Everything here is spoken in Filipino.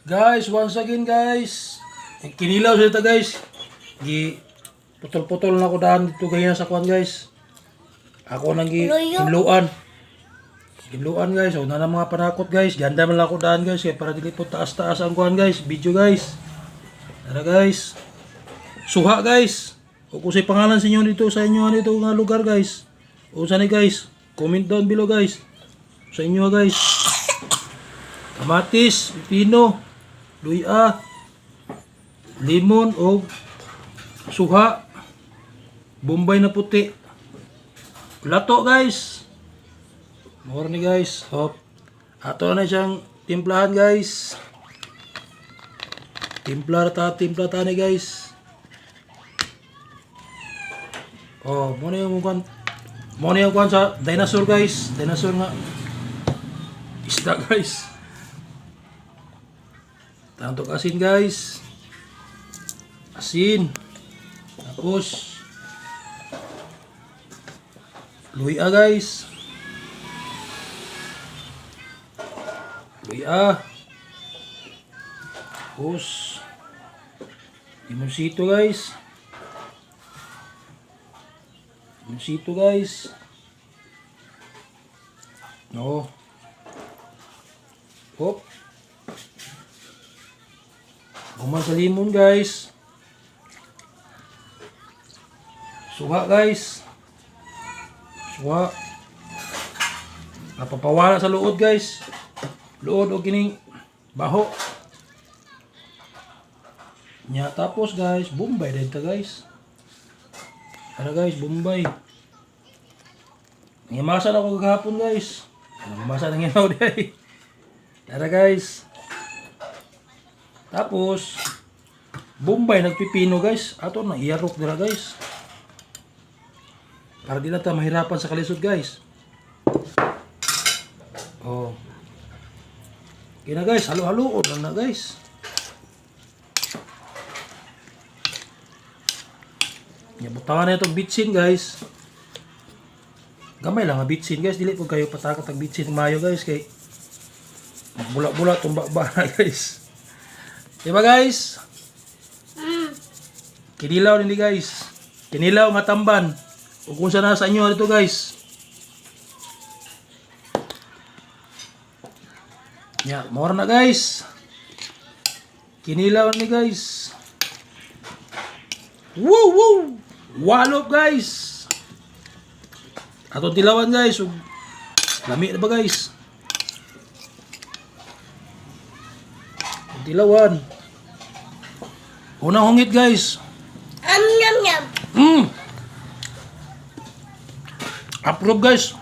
Guys, once again guys. Kinilaw sila guys. Gi putol-putol na ko daan dito gaya sa kwan guys. Ako nang hinluan. Hinluan guys. O na mga panakot guys. Ganda man lang ako daan guys. Kaya para dili po taas-taas ang kwan guys. Video guys. Tara guys. Suha guys. O kung say pangalan sa inyo dito sa inyo dito nga lugar guys. O saan guys. Comment down below guys. Sa inyo guys. Kamatis, pipino, luya, limon o suha, bombay na puti. Lato guys. More ni guys. Hop. Ato na siyang timplahan guys. Timpla ta ni guys. Oh, mo na yung kwan sa dinosaur guys. Dinosaur nga. Isda guys. Tantok asin guys. Asin. Tapos luya guys. Luya. Tapos limoncito guys. Limoncito guys. No. Hop. Guman sa limon guys. Suha guys. Suha. Napapawala sa luod guys. Luod o kining baho. Nya tapos guys, bombay dito guys. Ano guys, bombay. Ngimasa na ako kagahapon guys. Ngimasa na nginaw day. Tara guys. Tapos bombay nagpipino guys. Ato na iyarok dira guys. Para di na ta mahirapan sa kalisod guys. Oh. Kina guys, halo-haloon lang na guys. Butangan na itong bitsin guys. Gamay lang ang bitsin guys. Dili po kayo patakot ang bitsin mayo guys. Kay bula-bula tumba-ba na guys. Diba guys? Kinilaw nindi guys. Kinilaw nga tamban. O kung saan na sa inyo dito guys. Yeah, more na guys. Kinilaw nindi guys. Woo woo! Walop guys. Atong tilawan guys. Lami na ba guys? Tilawan. Unang hungit guys. Yum yum. Approve guys.